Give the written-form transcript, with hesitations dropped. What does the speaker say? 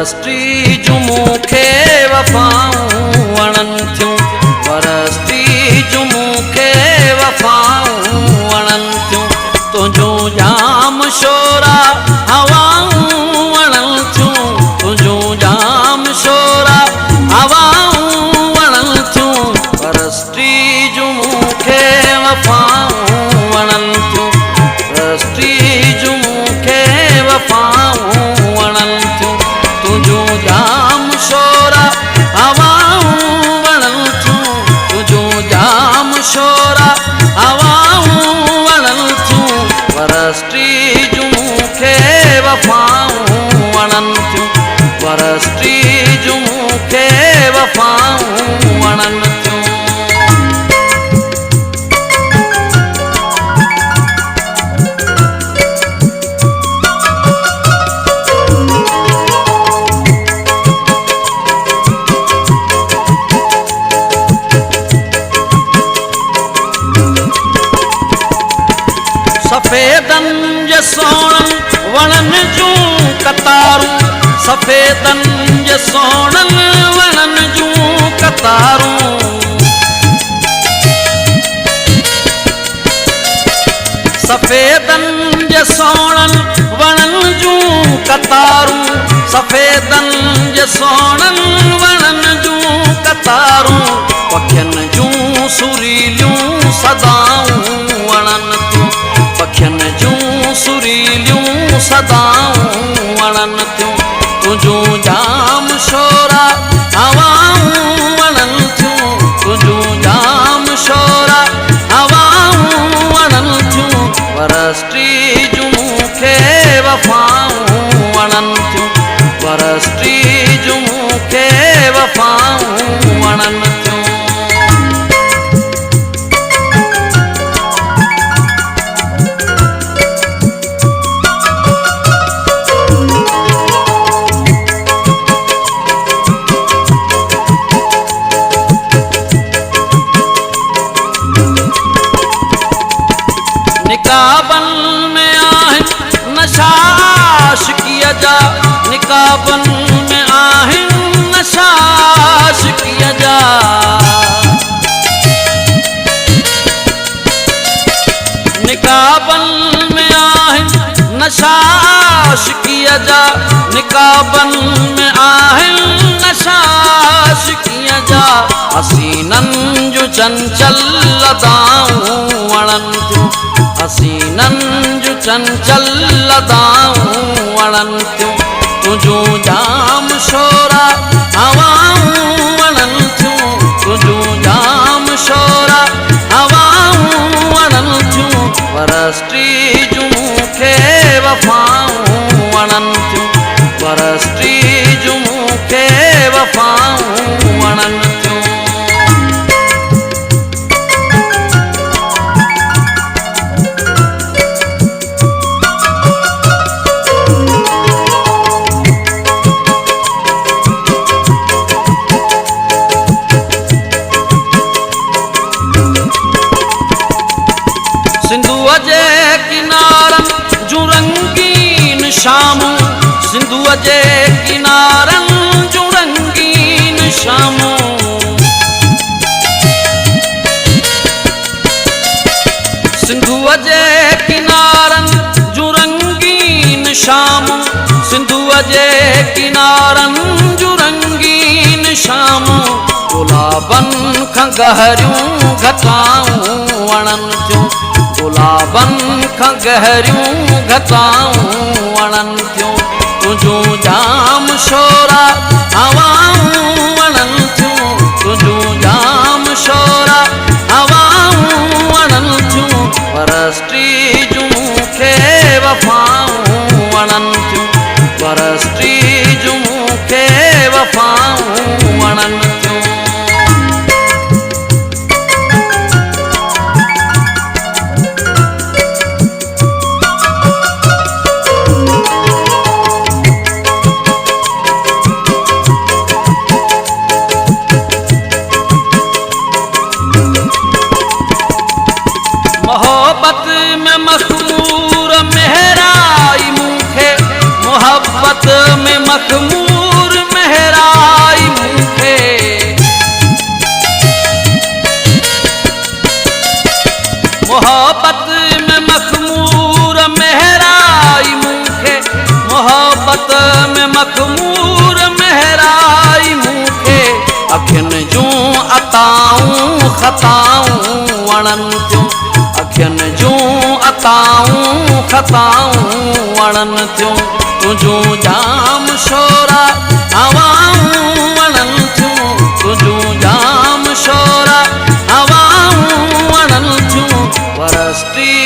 वरस्टी जूं मूंखे वफ़ाऊं वणनि थियूं, वरस्टी जूं मूंखे वफ़ाऊं वणनि थियूं। तुंहिंजो जाम शोरा हवाऊं वणनि थियूं, तुंहिंजो जाम शोरा हवाऊं वणनि थियूं। वरस्टी जूं मूंखे वफ़ाऊं वणनि थियूं, वरस्टी जूं मूंखे वफ़ाऊं वणनि थियूं। तुंहिंजो जाम शोरा हवाऊं वणनि थियूं, तुंहिंजो जाम शोरा हवाऊं वणनि थियूं। वरस्टी जूं मूंखे वफ़ाऊं वणनि थियूं, वरस्टी जूं मूंखे वफ़ाऊं वणनि थियूं। सफ़ेदनि जे सोणनि वणनि जूं कतारूं, सफ़ेदनि जे सोणनि वणनि जूं कतारूं। सफ़ेदनि जे सोणनि वणनि जूं कतारूं, सफ़ेदनि जे सोणनि वणनि जूं कतारूं। पखियुनि जूं सुरीलियूं सदाऊं वणनि थियूं, पखियुनि जूं सुरीलियूं सदाऊं वणनि थियूं। तुंहिंजो जाम शोरा हवाऊं वणनि थियूं, तुंहिंजो जाम शोरा हवाऊं वणनि थियूं। वरस्टी जूं मूंखे वफ़ाऊं वणनि थियूं, वरस्टी जूं मूंखे वफ़ाऊं वणनि थियूं। निकाबनि में आहिनि नशा आशिक़ीअ जा, निकाबनि में आहिनि नशा आशिक़ीअ जा। निकाबनि में आहिनि नशा आशिक़ीअ जा, निकाबनि में आहिनि नशा आशिक़ीअ जा। हसीननि जूं चंचल अदाऊं वणनि थियूं, हसीननि जूं चंचल अदाऊं वणनि थियूं। तुंहिंजो जाम शोरा हवाऊं वणनि थियूं, तुंहिंजो जाम शोरा हवाऊं वणनि थियूं। वरस्टी जूं मूंखे वफ़ाऊं वणनि थियूं, वरस्टी जूं मूंखे वफ़ाऊं वणनि थियूं। सिंधुअ जे किनारनि जूं रंगीन शामूं, सिंधुअ जे किनारनि जूं रंगीन शामूं। सिंधुअ जे किनारनि जूं रंगीन शामूं, सिंधुअ जे किनारनि जूं रंगीन शामूं। गुलाबनि खां गहरियूं घटाऊं वणनि थियूं, गुलाबनि खां गहरियूं घटाऊं वणनि थियूं। तुंहिंजो जाम शोरा हवाऊं वणनि थियूं, तुंहिंजो जाम शोरा हवाऊं वणनि थियूं। वरस्टी जूं मूंखे वफ़ाऊं वणनि थियूं, वरस्टी जूं मूंखे वफ़ाऊं वणनि थियूं। मोहब्बत में मखमूर मेहराई मूंखे, मोहब्बत में मखमूर मखमूर महराई मूंखे अखियुनि जूं अताऊं खताऊं वणनि थियूं अखियुनि जूं अताऊं खताऊं वणनि थियूं तुंहिंजूं जाम शोरा हवाऊं वणनि थियूं तुंहिंजूं जाम शोरा हवाऊं वणनि थियूं वरस्टी